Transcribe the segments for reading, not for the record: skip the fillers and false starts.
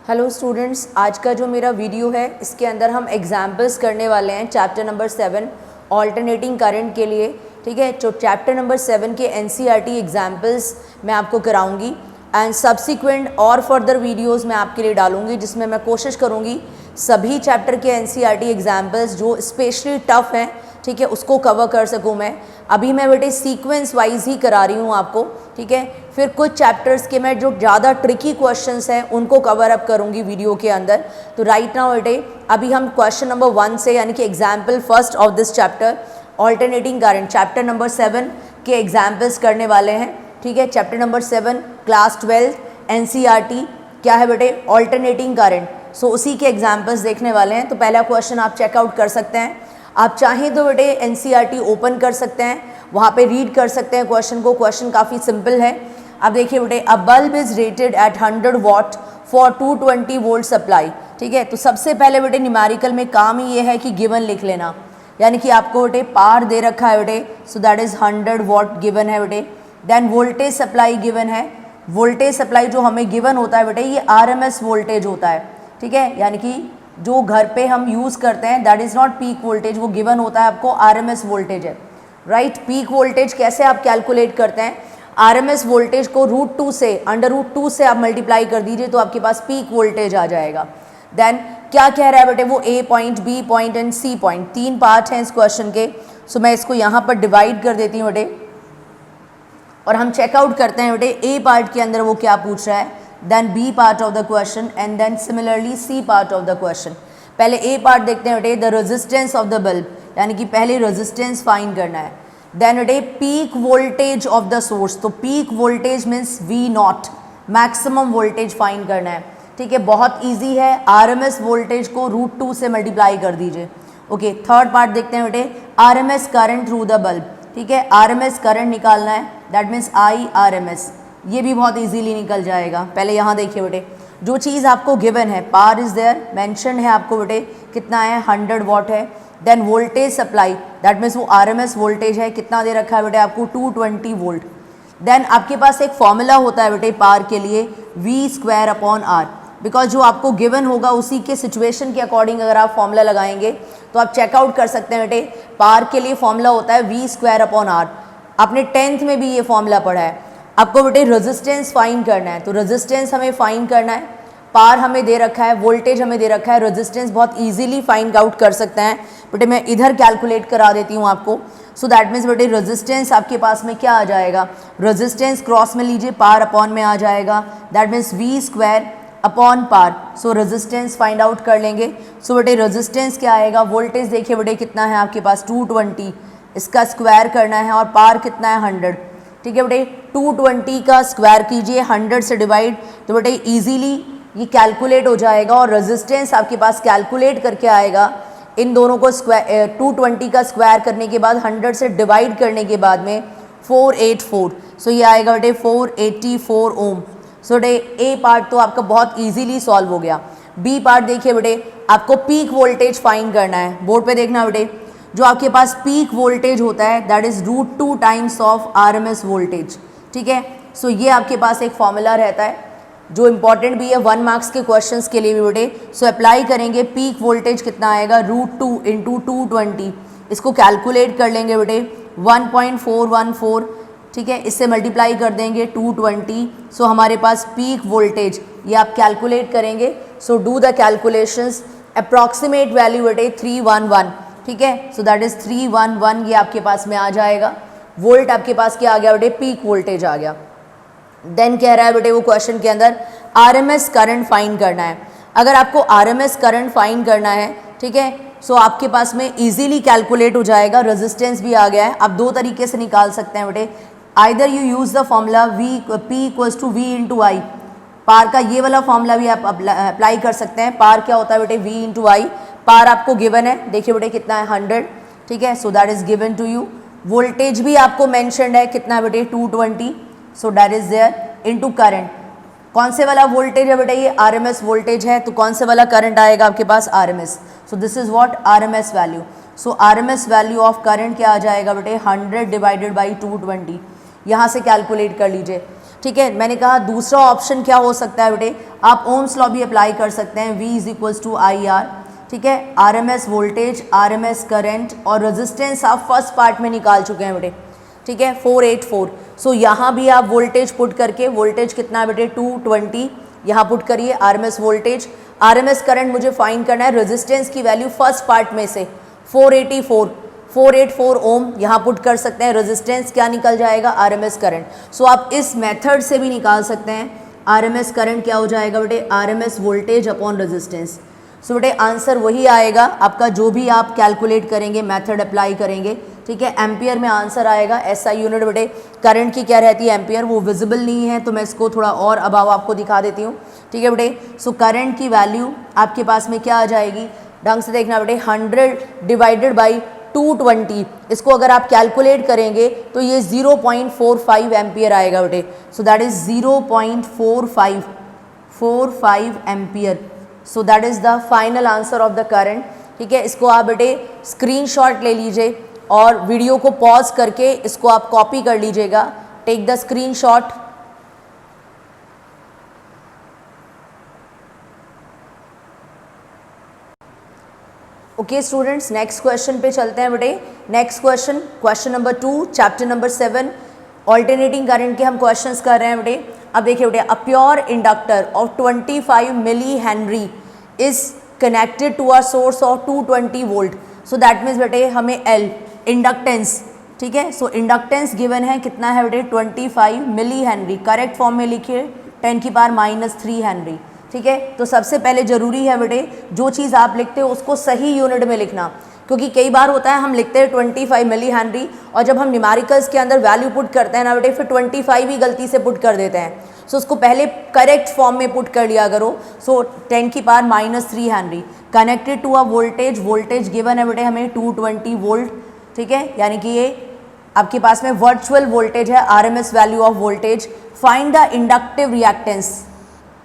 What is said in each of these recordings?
Hello students, आज का जो मेरा वीडियो है इसके अंदर हम एग्जाम्पल्स करने वाले हैं चैप्टर नंबर 7 ऑल्टरनेटिंग करंट के लिए। ठीक है, तो चैप्टर नंबर 7 के एनसीईआरटी एग्जाम्पल्स मैं आपको कराऊंगी एंड सब्सिक्वेंट और फर्दर वीडियोस मैं आपके लिए डालूंगी, जिसमें मैं कोशिश करूंगी सभी चैप्टर के एनसीईआरटी एग्जाम्पल्स जो स्पेशली टफ हैं, ठीक है, उसको कवर कर सकूं मैं। अभी मैं बेटे सीक्वेंस वाइज ही करा रही हूँ आपको, ठीक है। फिर कुछ चैप्टर्स के मैं जो ज़्यादा ट्रिकी क्वेश्चंस हैं उनको कवर अप करूँगी वीडियो के अंदर। तो राइट नाउ बेटे अभी हम क्वेश्चन नंबर 1 से, यानी कि example first of this chapter alternating current, chapter number 7 के एग्जाम्पल्स करने वाले हैं। ठीक है, चैप्टर नंबर 7 क्लास 12 एनसीईआरटी क्या है बेटे, ऑल्टरनेटिंग करंट। सो उसी के एग्जाम्पल्स देखने वाले हैं। तो पहला क्वेश्चन आप चेकआउट कर सकते हैं। आप चाहें तो बेटे एनसीईआरटी ओपन कर सकते हैं, वहाँ पे रीड कर सकते हैं क्वेश्चन को। क्वेश्चन काफ़ी सिंपल है। अब देखिए बेटे, अ bulb is rated eight 100 what for 220 volt supply. ठीक है, तो सबसे पहले बेटे न्यूमेरिकल में काम ही ये है कि गिवन लिख लेना, यानी कि आपको बेटे पार दे रखा है बेटे, सो दैट इज 100 वॉट गिवन है बेटे। देन वोल्टेज सप्लाई गिवन है। वोल्टेज सप्लाई जो हमें गिवन होता है बेटे, ये आरएमएस वोल्टेज होता है। ठीक है, यानी कि जो घर पे हम यूज़ करते हैं that is not peak voltage, वो गिवन होता है आपको आरएमएस वोल्टेज है। राइट, पीक वोल्टेज कैसे आप कैलकुलेट करते हैं, आरएमएस वोल्टेज को √2 से, √2 से आप मल्टीप्लाई कर दीजिए तो आपके पास पीक वोल्टेज आ जाएगा। देन क्या कह रहा है बेटे, वो A point, B point and C point, 3 part हैं इस क्वेश्चन के। सो मैं इसको यहाँ पर डिवाइड कर देती हूँ बेटे, और हम चेकआउट करते हैं बेटे ए पार्ट के अंदर वो क्या पूछ रहा है, then B part of the question and then similarly C part of the question. पहले ए पार्ट देखते हैं बेटे, the resistance of the bulb, यानी कि पहले रेजिस्टेंस फाइंड करना है। देन बेटे peak voltage of the source, तो peak voltage means V naught, maximum voltage find करना है। ठीक है, बहुत ईजी है, आरएमएस वोल्टेज को √2 से मल्टीप्लाई कर दीजिए। ओके, थर्ड पार्ट देखते हैं बेटे, RMS current through the bulb. ठीक है, आरएमएस करंट निकालना है, दैट मीन्स आरएमएस, ये भी बहुत इजीली निकल जाएगा। पहले यहाँ देखिए बेटे, जो चीज़ आपको गिवन है, पार इज देयर, मेंशन है आपको बेटे कितना है, 100 वॉट है। Then voltage supply, that means वो आरएमएस वोल्टेज है, कितना दे रखा है बेटे आपको, 220 वोल्ट। देन आपके पास एक फॉर्मूला होता है बेटे पार के लिए, V²/R, बिकॉज जो आपको गिवन होगा उसी के सिचुएशन के अकॉर्डिंग अगर आप फॉर्मूला लगाएंगे तो आप चेकआउट कर सकते हैं बेटे। पार के लिए फॉर्मूला होता है V²/R, आपने 10th में भी ये फॉर्मूला पढ़ा है। आपको बेटे रेजिस्टेंस फाइंड करना है, तो रेजिस्टेंस हमें फाइंड करना है, पार हमें दे रखा है, वोल्टेज हमें दे रखा है, रेजिस्टेंस बहुत इजीली फाइंड आउट कर सकते हैं बेटे। मैं इधर कैलकुलेट करा देती हूँ आपको। सो दैट मीन्स बेटे रेजिस्टेंस आपके पास में क्या आ जाएगा, रेजिस्टेंस क्रॉस में लीजिए, पार अपॉन में आ जाएगा, दैट मीन्स V²/पार। सो रेजिस्टेंस फाइंड आउट कर लेंगे। सो बेटे रेजिस्टेंस क्या आएगा, वोल्टेज देखिए बेटे कितना है आपके पास 220, इसका स्क्वायर करना है, और पार कितना है 100। ठीक है बेटे, 220 का स्क्वायर कीजिए 100 से डिवाइड, तो बेटे इजीली ये कैलकुलेट हो जाएगा, और रेजिस्टेंस आपके पास कैलकुलेट करके आएगा। इन दोनों को स्क्वायर 220 का स्क्वायर करने के बाद 100 से डिवाइड करने के बाद में 484, सो ये आएगा बेटे 484 ओम। सो बेटे ए पार्ट तो आपका बहुत इजीली सॉल्व हो गया। बी पार्ट देखिए बेटे, आपको पीक वोल्टेज फाइंड करना है। बोर्ड पे देखना बेटे, जो आपके पास पीक वोल्टेज होता है that is √2 times of RMS voltage. ठीक है, सो ये आपके पास एक फॉर्मूला रहता है जो इंपॉर्टेंट भी है 1 मार्क्स के क्वेश्चंस के लिए भी बेटे। सो अप्लाई करेंगे, पीक वोल्टेज कितना आएगा, √2 × 220, इसको कैलकुलेट कर लेंगे बेटे 1.414। ठीक है, इससे मल्टीप्लाई कर देंगे 220, सो हमारे पास पीक वोल्टेज ये आप कैलकुलेट करेंगे। So do the calculations, approximate value बेटे 311। ठीक है, सो दैट इज 311, ये आपके पास में आ जाएगा। वोल्ट आपके पास क्या आ गया बेटे, पीक वोल्टेज आ गया। देन कह रहा है बेटे वो क्वेश्चन के अंदर आरएमएस करंट फाइंड करना है। अगर आपको आरएमएस करंट फाइंड करना है, ठीक है, सो आपके पास में इजीली कैलकुलेट हो जाएगा। रेजिस्टेंस भी आ गया है, आप दो तरीके से निकाल सकते हैं बेटे। Either you use the formula P = V × I, पार का ये वाला फॉर्मूला भी आप अप्लाई कर सकते हैं। पार क्या होता है बेटे, V × I, पार आपको गिवन है, देखिए बेटे कितना है 100। ठीक है, so that is given to you. Voltage भी आपको मेंशन्ड है, कितना बेटे 220, so that is there into current. कौन से वाला वोल्टेज है बेटा, ये आरएमएस वोल्टेज है, तो कौन से वाला करंट आएगा आपके पास, RMS. So this is what, RMS value. So RMS value of current क्या आ जाएगा बेटे, 100 / 220। यहाँ से कैलकुलेट कर लीजिए। ठीक है, मैंने कहा दूसरा ऑप्शन क्या हो सकता है बेटे, आप ओम्स लॉ भी अप्लाई कर सकते हैं, V is equals to I R, ठीक है, RMS वोल्टेज, RMS करंट और रेजिस्टेंस आप फर्स्ट पार्ट में निकाल चुके हैं बेटे, ठीक है, 484। सो यहाँ भी आप वोल्टेज पुट करके, वोल्टेज कितना है बेटे 220, यहाँ पुट करिए RMS वोल्टेज, RMS करंट मुझे फाइंड करना है, रेजिस्टेंस की वैल्यू फर्स्ट पार्ट में से 484 ओम यहाँ पुट कर सकते हैं, रेजिस्टेंस क्या निकल जाएगा RMS करंट। सो आप इस मेथड से भी निकाल सकते हैं, RMS करंट क्या हो जाएगा बेटे, RMS वोल्टेज अपॉन रेजिस्टेंस। सो बेटे आंसर वही आएगा आपका, जो भी आप कैलकुलेट करेंगे, मेथड अप्लाई करेंगे, ठीक है, एम्पियर में आंसर आएगा। SI यूनिट बेटे करंट की क्या रहती है, एम्पियर, वो विजिबल नहीं है तो मैं इसको थोड़ा और अबाव आपको दिखा देती हूँ, ठीक है बेटे। सो करंट की वैल्यू आपके पास में क्या आ जाएगी, ढंग से देखना बेटे, 100 डिवाइडेड बाई 220, इसको अगर आप कैलकुलेट करेंगे तो ये 0.45 एम्पियर आएगा बेटे। सो that is 0.45 ampere. So that is the final answer of the current, ठीक है। इसको आप बेटे स्क्रीनशॉट ले लीजिए और वीडियो को पॉज करके इसको आप कॉपी कर लीजिएगा, take the screenshot. Okay students, next question पे चलते हैं बेटे। Next question, question number 2, chapter number 7, alternating current के हम क्वेश्चंस कर रहे हैं बेटे। अब देखिए बेटे, a pure inductor of 25 milli henry is connected to a source of 220 volt. So that means बेटे हमें एल इंडक्टेंस, ठीक है, सो इंडक्टेंस गिवन है, कितना है बेटे 25 मिली हेनरी, करेक्ट फॉर्म में लिखिए 10⁻³ हेनरी, ठीक है। तो सबसे पहले ज़रूरी है बेटे जो चीज़ आप लिखते हो उसको सही यूनिट में लिखना, क्योंकि कई बार होता है हम लिखते हैं 25 मिली हेनरी और जब हम न्यूमेरिकल्स के अंदर वैल्यू पुट करते हैं ना बेटे, फिर 25 ही गलती से पुट कर देते हैं। सो उसको पहले करेक्ट फॉर्म में पुट कर लिया करो। So 10⁻³ henry connected to a voltage, voltage given है बेटे हमें 220 वोल्ट, ठीक है, यानी कि ये आपके पास में वर्चुअल वोल्टेज है, RMS value of voltage. Find the inductive reactance,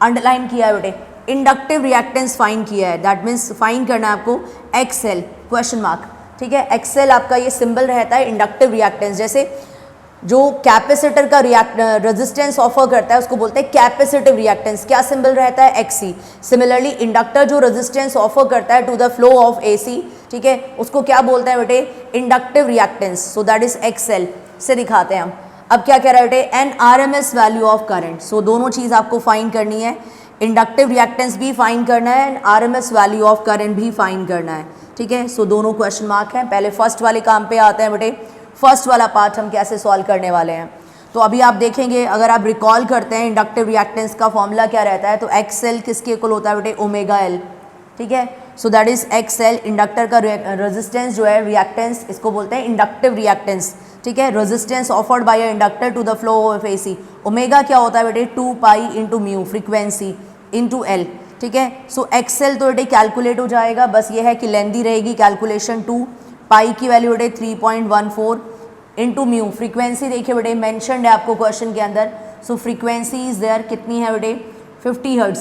underline किया है बेटे, इंडक्टिव रिएक्टेंस फाइंड किया है, दैट मीन्स फाइंड करना है आपको XL क्वेश्चन मार्क, ठीक है। XL आपका ये सिंबल रहता है इंडक्टिव रिएक्टेंस, जैसे जो कैपेसिटर का रेजिस्टेंस ऑफर करता है उसको बोलते हैं कैपेसिटिव रिएक्टेंस, क्या सिंबल रहता है XC। सिमिलरली इंडक्टर जो रेजिस्टेंस ऑफर करता है to the flow of AC, ठीक है, उसको क्या बोलते हैं बेटे, inductive reactance. So that is XL से दिखाते हैं हम। अब क्या कह रहा है बेटे, an RMS value of current. So दोनों चीज़ आपको फाइंड करनी है, इंडक्टिव रिएक्टेंस भी फाइंड करना है and RMS value of current भी फाइंड करना है, ठीक है। सो दोनों क्वेश्चन मार्क हैं। पहले फर्स्ट वाले काम पे आते हैं बेटे, फर्स्ट वाला पार्ट हम कैसे सॉल्व करने वाले हैं। तो अभी आप देखेंगे, अगर आप रिकॉल करते हैं इंडक्टिव रिएक्टेंस का फॉर्मूला क्या रहता है, तो XL किसके इक्वल होता है बेटे, ओमेगा L, ठीक है। So that is XL, inductor का रेजिस्टेंस जो है रिएक्टेंस, इसको बोलते हैं इंडक्टिव रिएक्टेंस, ठीक है, resistance offered by a inductor to the flow of AC। Omega क्या होता है बेटे, 2π into mu, frequency into L, ठीक है। सो XL तो बेटे कैलकुलेट हो जाएगा, बस ये है कि लेंदी रहेगी कैलकुलेशन, 2π की वैल्यू बेटे 3.14 इंटू म्यू, फ्रीक्वेंसी देखिए बेटे मेंशनड है आपको क्वेश्चन के अंदर। सो फ्रीक्वेंसी इज देयर, कितनी है बेटे 50 हर्ट्ज,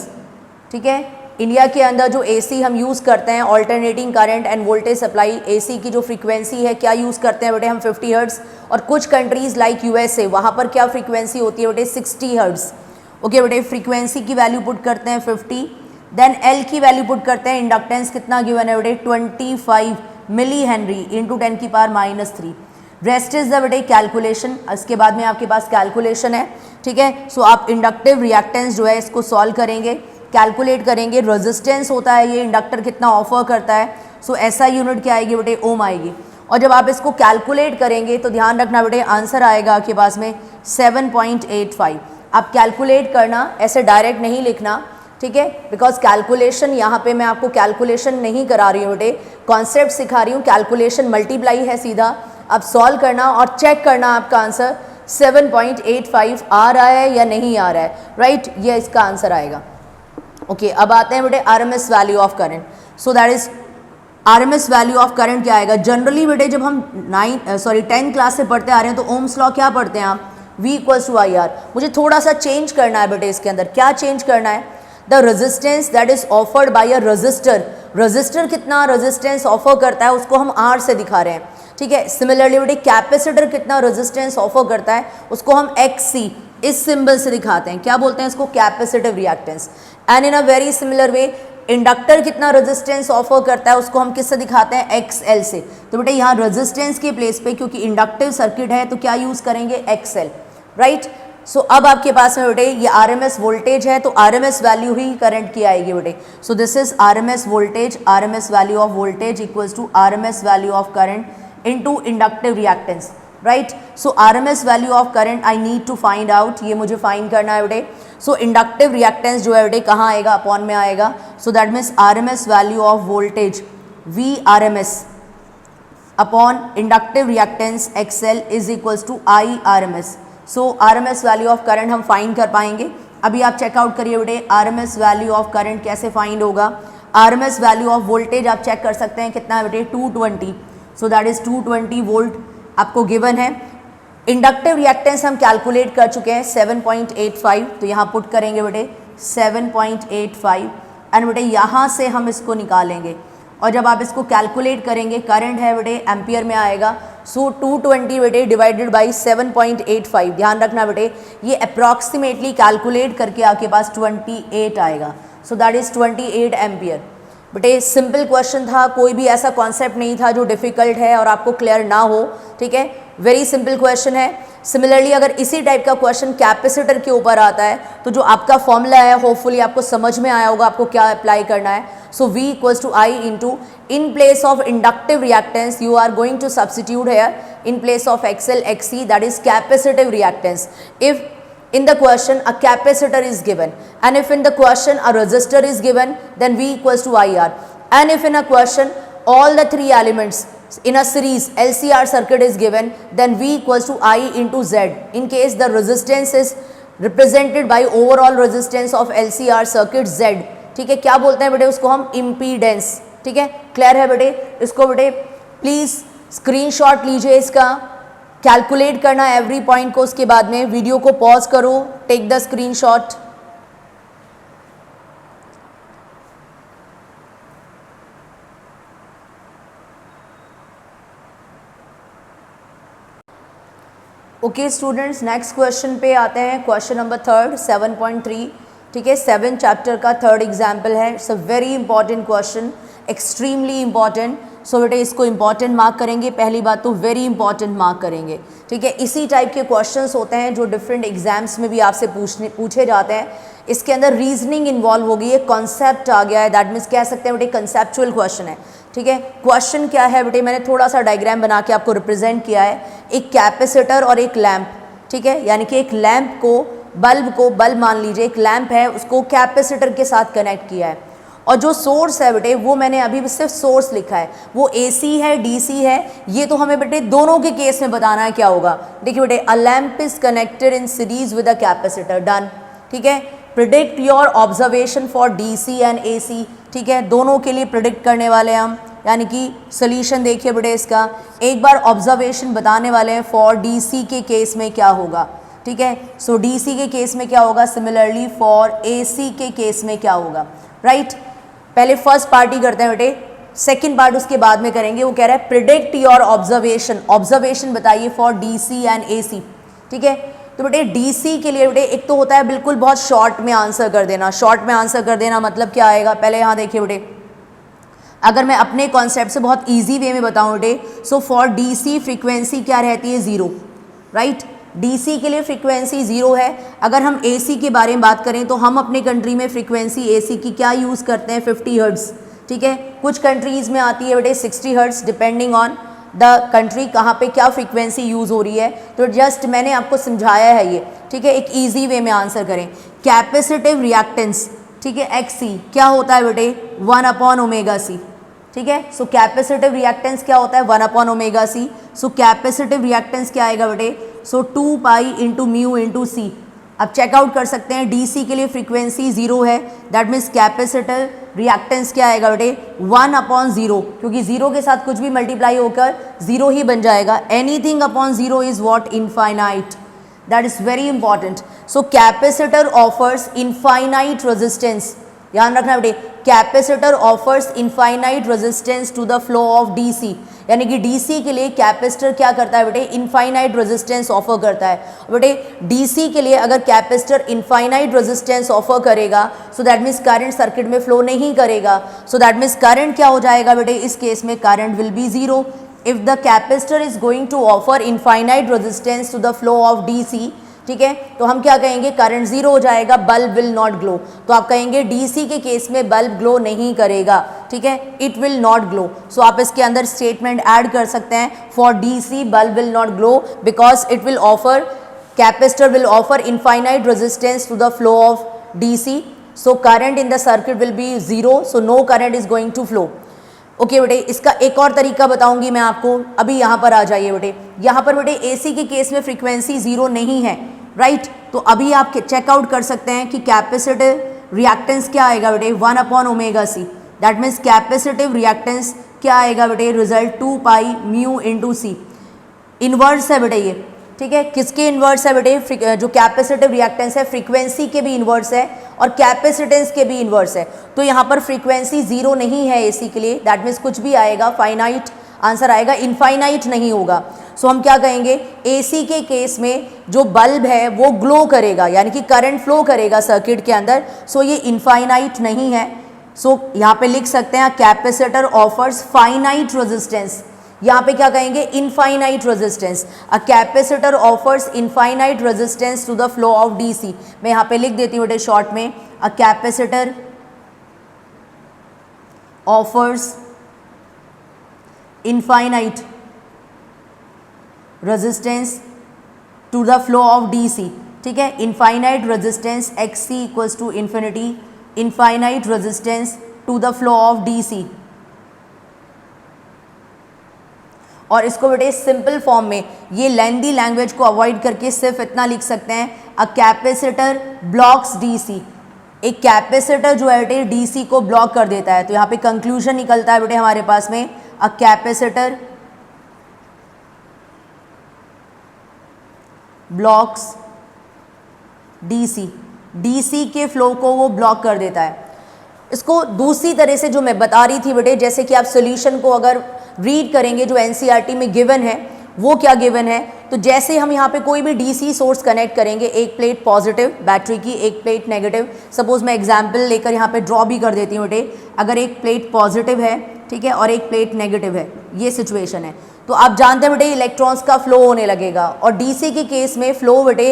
ठीक है। इंडिया के अंदर जो AC हम यूज़ करते हैं, alternating current end voltage supply, AC की जो फ्रीक्वेंसी है क्या यूज़ करते हैं बेटे हम 50 हर्ट्ज। और कुछ कंट्रीज़ लाइक USA, वहाँ पर क्या फ्रीक्वेंसी होती है बेटे 60 हर्ट्ज। ओके बेटे, फ्रीक्वेंसी की वैल्यू पुट करते हैं 50, देन L की वैल्यू पुट करते हैं, इंडक्टेंस कितना गिवन है बेटे 25 milli henry into 10⁻³ rest is the बेटे कैलकुलेशन। इसके बाद में आपके पास कैलकुलेशन है, ठीक है। सो आप इंडक्टिव रिएक्टेंस जो है इसको सॉल्व करेंगे, कैलकुलेट करेंगे, रेजिस्टेंस होता है ये इंडक्टर कितना ऑफर करता है। सो SI यूनिट क्या आएगी बेटे, ओम आएगी। और जब आप इसको कैलकुलेट करेंगे तो ध्यान रखना बेटे आंसर आएगा आपके पास में 7.85। आप कैलकुलेट करना, ऐसे डायरेक्ट नहीं लिखना, ठीक है, बिकॉज कैलकुलेशन यहाँ पे मैं आपको कैलकुलेशन नहीं करा रही हूँ बेटे, कॉन्सेप्ट सिखा रही हूँ। कैलकुलेशन मल्टीप्लाई है सीधा, आप सॉल्व करना और चेक करना आपका आंसर 7.85 आ रहा है या नहीं आ रहा है, राइट, ये इसका आंसर आएगा। ओके, अब आते हैं बेटे RMS value of current. So that is RMS value of current क्या आएगा। जनरली बेटे जब हम 10 क्लास से पढ़ते आ रहे हैं तो ओम्स लॉ क्या पढ़ते हैं आप, V इक्वल्स टू IR। मुझे थोड़ा सा चेंज करना है बेटे इसके अंदर, क्या चेंज करना है, the resistance that is offered by a resistor. Register कितना रेजिस्टेंस ऑफर करता है उसको हम R से दिखा रहे हैं। ठीक है। सिमिलरली बेटे कैपेसिटर कितना रेजिस्टेंस ऑफर करता है उसको हम XC इस सिंबल से दिखाते हैं, क्या बोलते हैं इसको, capacitive reactance. And in a very similar way inductor कितना रेजिस्टेंस ऑफर करता है उसको हम किससे दिखाते हैं, XL से। तो बेटे यहाँ रेजिस्टेंस के प्लेस पे क्योंकि इंडक्टिव सर्किट है तो क्या यूज करेंगे, XL, राइट। सो अब आपके पास में बेटे ये RMS वोल्टेज है तो RMS वैल्यू ही करंट की आएगी बेटे। So this is RMS voltage, RMS value of voltage equals to RMS value of current into inductive reactance, right. So RMS value of current I need to find out, ये मुझे find करना है बेटे। सो inductive reactance जो है बेटे कहाँ आएगा, अपॉन में आएगा। So that means RMS value of voltage VRMS upon inductive reactance XL is equals to IRMS। So RMS value of current हम फाइंड कर पाएंगे। अभी आप चेकआउट करिए बेटे RMS वैल्यू ऑफ करंट कैसे फाइंड होगा। RMS वैल्यू ऑफ वोल्टेज आप चेक कर सकते हैं कितना है बेटे, 220। सो दैट इज 220 वोल्ट आपको गिवन है। इंडक्टिव रिएक्टेंस हम कैलकुलेट कर चुके हैं 7.85, तो यहाँ पुट करेंगे बेटे 7.85 एंड बेटे यहाँ से हम इसको निकालेंगे और जब आप इसको कैलकुलेट करेंगे करंट है बेटे एम्पियर में आएगा। सो 220 बेटे डिवाइडेड बाई 7.85, ध्यान रखना बेटे ये अप्रॉक्सीमेटली कैलकुलेट करके आपके पास 28 आएगा। So that is 28 ampere. बेटे सिंपल क्वेश्चन था, कोई भी ऐसा कॉन्सेप्ट नहीं था जो डिफ़िकल्ट है और आपको क्लियर ना हो, ठीक है, वेरी सिंपल क्वेश्चन है। सिमिलरली अगर इसी टाइप का क्वेश्चन कैपेसिटर के ऊपर आता है तो जो आपका फॉर्मूला है होपफुली आपको समझ में आया होगा आपको क्या अप्लाई करना है। So V equals to I into in place of inductive reactance you are going to substitute here in place of XL XC that is capacitive reactance. If in the question a capacitor is given and if in the question a resistor is given then V equals to IR, and if in a question all the three elements in a series LCR circuit is given then V equals to I into Z in case the resistance is represented by overall resistance of LCR circuit Z, ठीक है। क्या बोलते हैं बेटे उसको हम, impedance, ठीक है। क्लियर है बेटे, इसको बेटे प्लीज़ स्क्रीनशॉट लीजिए, इसका कैलकुलेट करना एवरी पॉइंट को, उसके बाद में वीडियो को पॉज करो, take the screenshot. Okay students, next question पे आते हैं। क्वेश्चन नंबर 3 7.3, ठीक है, 7 चैप्टर का 3rd एग्जाम्पल है। It's a very important question, extremely important. So बेटे इसको इंपॉर्टेंट मार्क करेंगे, पहली बात तो वेरी इंपॉर्टेंट मार्क करेंगे, ठीक है। इसी टाइप के क्वेश्चंस होते हैं जो डिफरेंट एग्जाम्स में भी आपसे पूछे जाते हैं। इसके अंदर रीजनिंग इन्वॉल्व होगी, एक कॉन्सेप्ट आ गया है, दैट मीन्स कह सकते हैं बेटे कंसेप्चुअल क्वेश्चन है, ठीक है। क्वेश्चन क्या है बेटे, मैंने थोड़ा सा डायग्राम बना के आपको रिप्रेजेंट किया है, एक कैपेसिटर और एक लैम्प, ठीक है, यानी कि एक लैम्प को बल्ब मान लीजिए, एक लैम्प है उसको कैपेसिटर के साथ कनेक्ट किया है और जो सोर्स है बेटे वो मैंने अभी सिर्फ सोर्स लिखा है, वो AC है DC है, ये तो हमें बेटे दोनों के केस में बताना है क्या होगा। देखिए बेटे अ lamp is connected in series with a capacitor, done, ठीक है। Predict your observation for DC and AC, ठीक है, दोनों के लिए प्रिडिक्ट करने वाले हैं हम, यानी कि सोल्यूशन देखिए बेटे इसका एक बार ऑब्जर्वेशन बताने वाले हैं फॉर DC के केस में क्या होगा, ठीक है। सो DC के केस में क्या होगा, सिमिलरली फॉर AC के केस में क्या होगा, राइट। पहले फर्स्ट पार्ट ही करते हैं बेटे, सेकंड पार्ट उसके बाद में करेंगे। वो कह रहा है प्रिडिक्ट योर ऑब्जर्वेशन बताइए फॉर DC एंड AC, ठीक है। तो बेटे DC के लिए बेटे एक तो होता है बिल्कुल बहुत शॉर्ट में आंसर कर देना, शॉर्ट में आंसर कर देना मतलब क्या आएगा, पहले यहाँ देखिए बेटे, अगर मैं अपने कॉन्सेप्ट से बहुत ईजी वे में बताऊँ बेटे, सो फॉर DC फ्रीक्वेंसी क्या रहती है, 0, राइट। DC के लिए फ्रीक्वेंसी 0 है। अगर हम AC के बारे में बात करें तो हम अपने कंट्री में फ्रीक्वेंसी AC की क्या यूज़ करते हैं, 50 हर्ट्ज़, ठीक है। कुछ कंट्रीज़ में आती है बेटे 60 hertz, depending on the country कहाँ पे क्या फ्रीक्वेंसी यूज़ हो रही है। तो जस्ट मैंने आपको समझाया है ये, ठीक है, एक ईजी वे में आंसर करें। कैपेसिटिव रिएक्टेंस, ठीक है, XC क्या होता है बेटे, 1/ωc, ठीक है। सो कैपेसिटिव रिएक्टेंस क्या होता है, 1/ωc। सो कैपेसिटिव रिएक्टेंस क्या आएगा बेटे, सो 2 pi into mu into C। अब चेकआउट कर सकते हैं DC के लिए फ्रीक्वेंसी 0 है, दैट मीन्स कैपेसिटर रिएक्टेंस क्या आएगा बेटे, 1/0, क्योंकि 0 के साथ कुछ भी मल्टीप्लाई होकर 0 ही बन जाएगा। Anything upon 0 is what, infinite, that is very important. So capacitor offers infinite resistance, ध्यान रखना बेटे, capacitor offers infinite resistance to the flow of DC, यानी कि डीसी के लिए कैपेसिटर क्या करता है बेटे, इनफाइनाइट रेजिस्टेंस ऑफर करता है। बेटे डीसी के लिए अगर कैपेसिटर इनफाइनाइट रेजिस्टेंस ऑफर करेगा सो दैट मीन्स करंट सर्किट में फ्लो नहीं करेगा, सो दैट मीन्स करंट क्या हो जाएगा बेटे, इस केस में current will be zero. If the capacitor is going to offer infinite resistance to the flow of DC, ठीक है, तो हम क्या कहेंगे, करंट जीरो हो जाएगा, बल्ब विल नॉट ग्लो। तो आप कहेंगे डीसी के केस में बल्ब ग्लो नहीं करेगा, ठीक है, it will not glow. So आप इसके अंदर स्टेटमेंट ऐड कर सकते हैं, for DC bulb will not glow because it will offer, capacitor will offer infinite resistance to the flow of DC, so current in the circuit will be zero, so no current is going to flow. Okay बेटे, इसका एक और तरीका बताऊंगी मैं आपको। अभी यहाँ पर आ जाइए बेटे, यहाँ पर बेटे एसी के केस में फ्रीक्वेंसी जीरो नहीं है, राइट, तो अभी आप चेकआउट कर सकते हैं कि कैपेसिटिव रिएक्टेंस क्या आएगा बेटे, 1/ओमेगा सी, दैट मीन्स कैपेसिटिव रिएक्टेंस क्या आएगा बेटे, रिजल्ट 2 पाई म्यू इंटू सी। इनवर्स है बेटे ये, ठीक है, किसके इन्वर्स है बेटे, जो कैपेसिटिव रिएक्टेंस है फ्रीक्वेंसी के भी इन्वर्स है और कैपेसिटेंस के भी इन्वर्स है। तो यहाँ पर फ्रीक्वेंसी जीरो नहीं है एसी के लिए, दैट मीन्स कुछ भी आएगा फाइनाइट आंसर आएगा, इनफाइनाइट नहीं होगा। सो हम क्या कहेंगे, एसी के केस में जो बल्ब है वो ग्लो करेगा, यानी कि करंट फ्लो करेगा सर्किट के अंदर, सो ये इनफाइनाइट नहीं है। सो यहाँ पे लिख सकते हैं कैपेसिटर ऑफर्स फाइनाइट रेजिस्टेंस, यहाँ पे क्या कहेंगे, infinite resistance, a capacitor offers infinite resistance to the flow of DC. मैं यहाँ पे लिख देती हूँ बेटे शॉर्ट में, a capacitor offers infinite resistance to the flow of DC, ठीक है, infinite resistance XC equals to infinity, infinite resistance to the flow of DC. और इसको बेटे सिंपल फॉर्म में, ये लेंदी लैंग्वेज को अवॉइड करके सिर्फ इतना लिख सकते हैं, अ कैपेसिटर ब्लॉक्स डीसी, एक कैपेसिटर जो है बेटे डीसी को ब्लॉक कर देता है। तो यहाँ पे कंक्लूजन निकलता है बेटे हमारे पास में, a capacitor blocks DC, DC के फ्लो को वो ब्लॉक कर देता है। इसको दूसरी तरह से जो मैं बता रही थी बेटे, जैसे कि आप सॉल्यूशन को अगर रीड करेंगे जो एनसीईआरटी में गिवन है, वो क्या गिवन है, तो जैसे हम यहाँ पे कोई भी डीसी सोर्स कनेक्ट करेंगे, एक प्लेट पॉजिटिव बैटरी की, एक प्लेट नेगेटिव, सपोज मैं एग्जांपल लेकर यहाँ पे ड्रॉ भी कर देती हूँ बेटे, अगर एक प्लेट पॉजिटिव है, ठीक है, और एक प्लेट नेगेटिव है, ये सिचुएशन है, तो आप जानते हैं बेटे इलेक्ट्रॉन्स का फ्लो होने लगेगा। और डीसी के केस में फ्लो बेटे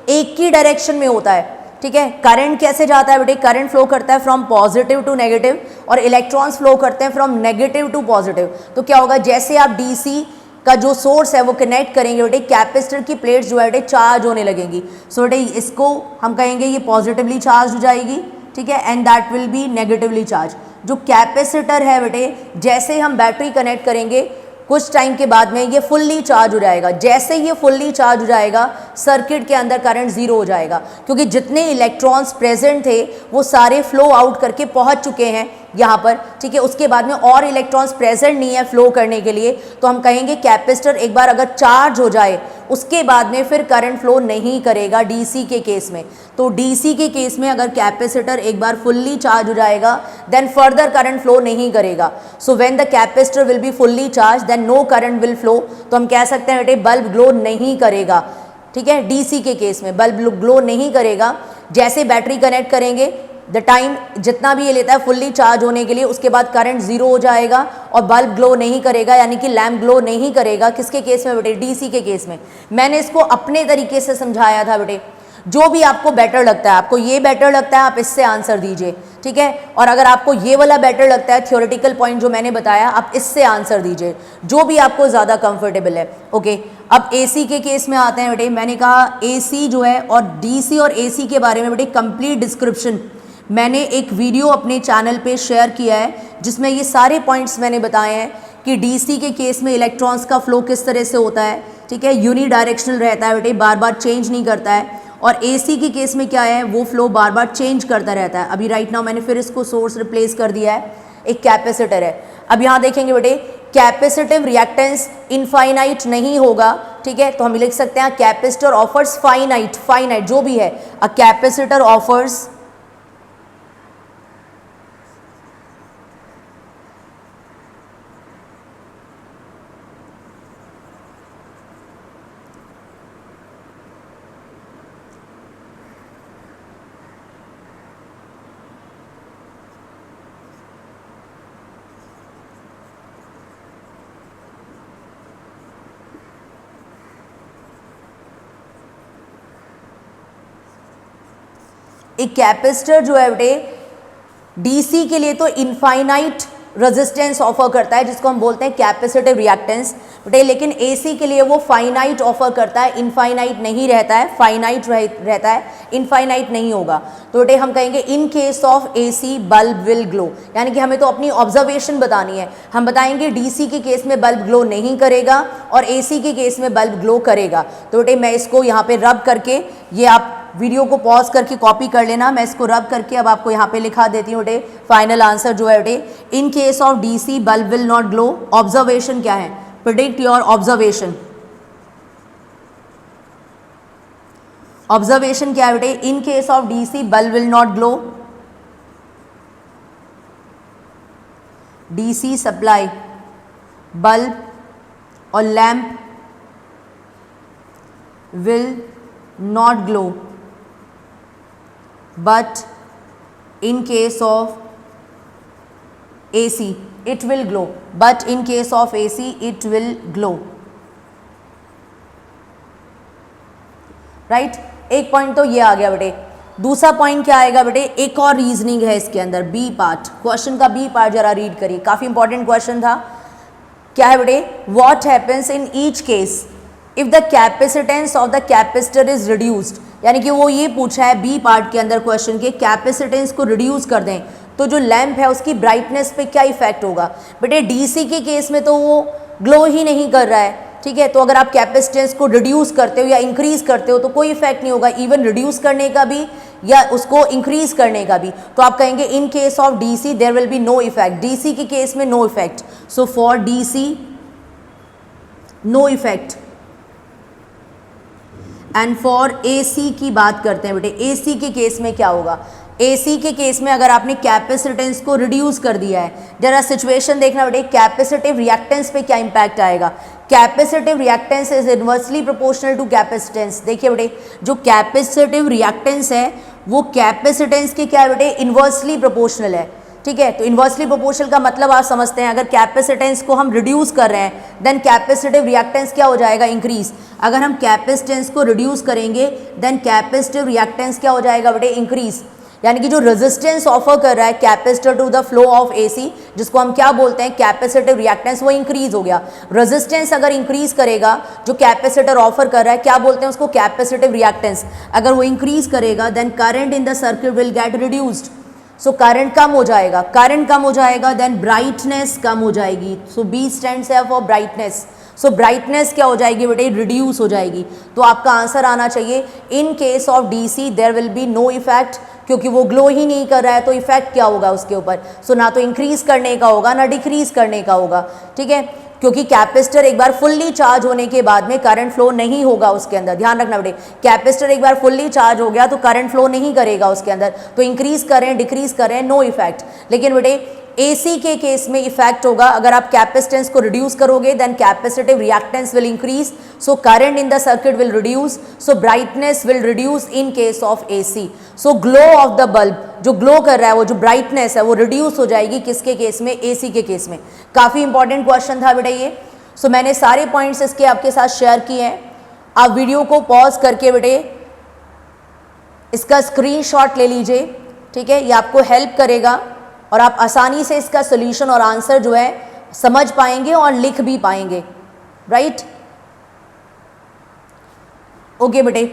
एक ही डायरेक्शन में होता है, ठीक है। करंट कैसे जाता है बेटे, करंट फ्लो करता है फ्रॉम पॉजिटिव टू नेगेटिव और इलेक्ट्रॉन्स फ्लो करते हैं फ्रॉम नेगेटिव टू पॉजिटिव। तो क्या होगा, जैसे आप डीसी का जो सोर्स है वो कनेक्ट करेंगे बेटे, कैपेसिटर की प्लेट्स जो है बेटे चार्ज होने लगेंगी। सो बेटे इसको हम कहेंगे ये पॉजिटिवली चार्ज हो जाएगी, ठीक है, and that will be negatively charge. जो कैपेसिटर है बेटे, जैसे हम बैटरी कनेक्ट करेंगे कुछ टाइम के बाद में ये फुल्ली चार्ज हो जाएगा। जैसे ये फुल्ली चार्ज हो जाएगा सर्किट के अंदर करंट जीरो हो जाएगा, क्योंकि जितने इलेक्ट्रॉन्स प्रेजेंट थे वो सारे फ्लो आउट करके पहुंच चुके हैं यहाँ पर, ठीक है। उसके बाद में और इलेक्ट्रॉन्स प्रेजेंट नहीं है फ्लो करने के लिए, तो हम कहेंगे कैपेसिटर एक बार अगर चार्ज हो जाए उसके बाद में फिर करंट फ्लो नहीं करेगा डीसी के केस में। तो डीसी के केस में अगर कैपेसिटर एक बार फुल्ली चार्ज हो जाएगा देन फर्दर करंट फ्लो नहीं करेगा। So when the capacitor will be fully charge then no current will flow. तो हम कह सकते हैं बेटे बल्ब ग्लो नहीं करेगा, ठीक है, डीसी के केस में बल्ब ग्लो नहीं करेगा। जैसे बैटरी कनेक्ट करेंगे द टाइम जितना भी ये लेता है फुल्ली चार्ज होने के लिए, उसके बाद करंट जीरो हो जाएगा और बल्ब ग्लो नहीं करेगा, यानी कि लैम्प ग्लो नहीं करेगा। किसके केस में बेटे, डीसी के केस में। मैंने इसको अपने तरीके से समझाया था बेटे, जो भी आपको बेटर लगता है, आपको ये बेटर लगता है आप इससे आंसर दीजिए, ठीक है, और अगर आपको ये वाला बेटर लगता है थ्योरेटिकल पॉइंट जो मैंने बताया, आप इससे आंसर दीजिए, जो भी आपको ज़्यादा कंफर्टेबल है। ओके, अब एसी के केस में आते हैं बेटे। मैंने कहा एसी जो है और डीसी और एसी के बारे में बेटे कंप्लीट डिस्क्रिप्शन मैंने एक वीडियो अपने चैनल पे शेयर किया है, जिसमें ये सारे पॉइंट्स मैंने बताए हैं कि डीसी के केस में इलेक्ट्रॉन्स का फ्लो किस तरह से होता है, ठीक है, यूनी डायरेक्शनल रहता है बेटे, बार बार चेंज नहीं करता है। और एसी के केस में क्या है, वो फ्लो बार बार चेंज करता रहता है। अभी राइट नाउ मैंने फिर इसको सोर्स रिप्लेस कर दिया है, एक कैपेसिटर है। अब यहाँ देखेंगे बेटे कैपेसिटिव रिएक्टेंस इनफाइनाइट नहीं होगा, ठीक है, तो हम लिख सकते हैं कैपेसिटर ऑफर्स फाइनाइट, फाइनाइट जो भी है, अ कैपेसिटर ऑफर्स एक कैपेसिटर जो है बेटे डीसी के लिए तो इनफाइनाइट रेजिस्टेंस ऑफर करता है जिसको हम बोलते हैं कैपेसिटिव रिएक्टेंस बेटे, लेकिन एसी के लिए वो फाइनाइट ऑफर करता है, इनफाइनाइट नहीं रहता है, फाइनाइट रहता है, इनफाइनाइट नहीं होगा। तो बेटे हम कहेंगे in case of AC bulb will glow, यानी कि हमें तो अपनी ऑब्जर्वेशन बतानी है। हम बताएंगे डीसी के केस में बल्ब ग्लो नहीं करेगा और एसी के केस में बल्ब ग्लो करेगा। तो बेटे मैं इसको यहाँ पे रब करके, ये आप वीडियो को पॉज करके कॉपी कर लेना, मैं इसको रब करके अब आपको यहाँ पे लिखा देती हूँ बेटे। फाइनल आंसर जो है बेटे in case of DC bulb will not glow. Observation क्या है, प्रिडिक्ट योर ऑब्जर्वेशन। ऑब्जर्वेशन क्या है बेटे, in case of DC bulb will not glow. DC supply bulb और lamp will not glow but in case of AC it will glow, but in case of AC it will glow, right? एक point तो ये आ गया बेटे। दूसरा point क्या आएगा बेटे, एक और रीजनिंग है इसके अंदर, बी पार्ट, क्वेश्चन का बी पार्ट जरा रीड करिए, काफी इंपॉर्टेंट क्वेश्चन था। क्या है बेटे, what happens in each case if the capacitance of the capacitor is reduced, यानी कि वो ये पूछा है बी पार्ट के अंदर क्वेश्चन के, कैपेसिटेंस को रिड्यूस कर दें तो जो लैंप है उसकी ब्राइटनेस पे क्या इफेक्ट होगा। बेटे डीसी के केस में तो वो ग्लो ही नहीं कर रहा है, ठीक है, तो अगर आप कैपेसिटेंस को रिड्यूस करते हो या इंक्रीज करते हो तो कोई इफेक्ट नहीं होगा, इवन रिड्यूस करने का भी या उसको इंक्रीज करने का भी। तो आप कहेंगे in case of DC there will be no effect, DC के केस में no effect. So for DC no effect. And for AC की बात करते हैं बेटे, एसी के केस में क्या होगा। एसी के केस में अगर आपने कैपेसिटेंस को रिड्यूस कर दिया है, जरा सिचुएशन देखना बेटे, कैपेसिटिव रिएक्टेंस पे क्या इंपैक्ट आएगा। Capacitive reactance is inversely proportional to capacitance. देखिए बेटे जो कैपेसिटिव रिएक्टेंस है वो कैपेसिटेंस के क्या है बेटे, इनवर्सली प्रोपोर्शनल है, ठीक है। तो इनवर्सली प्रोपोर्शनल का मतलब आप समझते हैं, अगर कैपेसिटेंस को हम रिड्यूस कर रहे हैं देन कैपेसिटिव रिएक्टेंस क्या हो जाएगा, इंक्रीज। अगर हम कैपेसिटेंस को रिड्यूस करेंगे देन कैपेसिटिव रिएक्टेंस क्या हो जाएगा बेटे, इंक्रीज। यानी कि जो रेजिस्टेंस ऑफर कर रहा है capacitor to the flow of AC, जिसको हम क्या बोलते हैं कैपेसिटिव रिएक्टेंस, वो इंक्रीज हो गया। रेजिस्टेंस अगर इंक्रीज करेगा, जो कैपेसिटर ऑफर कर रहा है क्या बोलते हैं उसको, कैपेसिटिव रिएक्टेंस, अगर वो इंक्रीज करेगा then current in the circuit will get reduced. So current कम हो जाएगा, करंट कम हो जाएगा देन ब्राइटनेस कम हो जाएगी। So B stands for brightness. So brightness क्या हो जाएगी बेटे, रिड्यूस हो जाएगी। तो आपका आंसर आना चाहिए in case of DC there will be no effect, क्योंकि वो ग्लो ही नहीं कर रहा है तो इफेक्ट क्या होगा उसके ऊपर। सो ना तो इंक्रीज करने का होगा ना डिक्रीज करने का होगा, ठीक है, क्योंकि कैपेसिटर एक बार फुल्ली चार्ज होने के बाद में करंट फ्लो नहीं होगा उसके अंदर। ध्यान रखना बेटे, कैपेसिटर एक बार फुल्ली चार्ज हो गया तो करंट फ्लो नहीं करेगा उसके अंदर, तो इंक्रीज करें डिक्रीज करें नो इफेक्ट। लेकिन बेटे एसी के केस में इफेक्ट होगा, अगर आप कैपेसिटेंस को रिड्यूस करोगे then capacitive reactance will increase, so current in the circuit will reduce, so brightness will reduce in case of AC. So glow of the bulb, जो ग्लो कर रहा है वो जो ब्राइटनेस है वो रिड्यूस हो जाएगी किसके केस में, एसी के केस में। काफी इंपॉर्टेंट क्वेश्चन था बेटा ये। सो मैंने सारे पॉइंट्स इसके आपके साथ शेयर किए हैं। आप वीडियो को पॉज करके बेटे इसका स्क्रीनशॉट ले लीजिए, ठीक है, ये आपको हेल्प करेगा और आप आसानी से इसका सोल्यूशन और आंसर जो है समझ पाएंगे और लिख भी पाएंगे, राइट। ओके बेटे,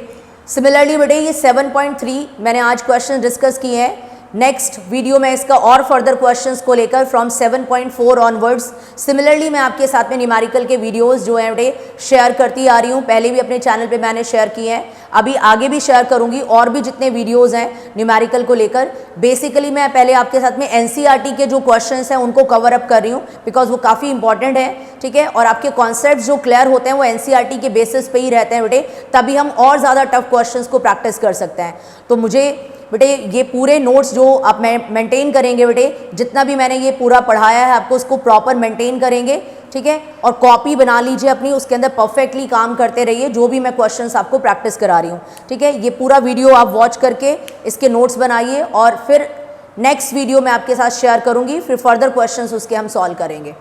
सिमिलरली बेटे ये 7.3 मैंने आज क्वेश्चन डिस्कस किए हैं। नेक्स्ट वीडियो में इसका और फर्दर क्वेश्चंस को लेकर फ्रॉम 7.4 ऑनवर्ड्स। सिमिलरली मैं आपके साथ में न्यूमेरिकल के वीडियोस जो हैं बेटे शेयर करती आ रही हूँ, पहले भी अपने चैनल पे मैंने शेयर किए हैं, अभी आगे भी शेयर करूंगी और भी जितने वीडियोस हैं न्यूमेरिकल को लेकर। बेसिकली मैं पहले आपके साथ में एनसीईआरटी के जो क्वेश्चंस हैं उनको कवर अप कर रही हूँ बिकॉज वो काफ़ी इंपॉर्टेंट है, ठीक है, और आपके कॉन्सेप्ट जो क्लियर होते हैं वो एनसीईआरटी के बेसिस पे ही रहते हैं बेटे, तभी हम और ज़्यादा टफ क्वेश्चंस को प्रैक्टिस कर सकते हैं। तो मुझे बेटे ये पूरे नोट्स जो आप मेंटेन करेंगे बेटे, जितना भी मैंने ये पूरा पढ़ाया है आपको उसको प्रॉपर मेंटेन करेंगे, ठीक है, और कॉपी बना लीजिए अपनी, उसके अंदर परफेक्टली काम करते रहिए जो भी मैं क्वेश्चंस आपको प्रैक्टिस करा रही हूँ, ठीक है। ये पूरा वीडियो आप वॉच करके इसके नोट्स बनाइए और फिर नेक्स्ट वीडियो मैं आपके साथ शेयर करूँगी, फिर फर्दर क्वेश्चंस उसके हम सॉल्व करेंगे।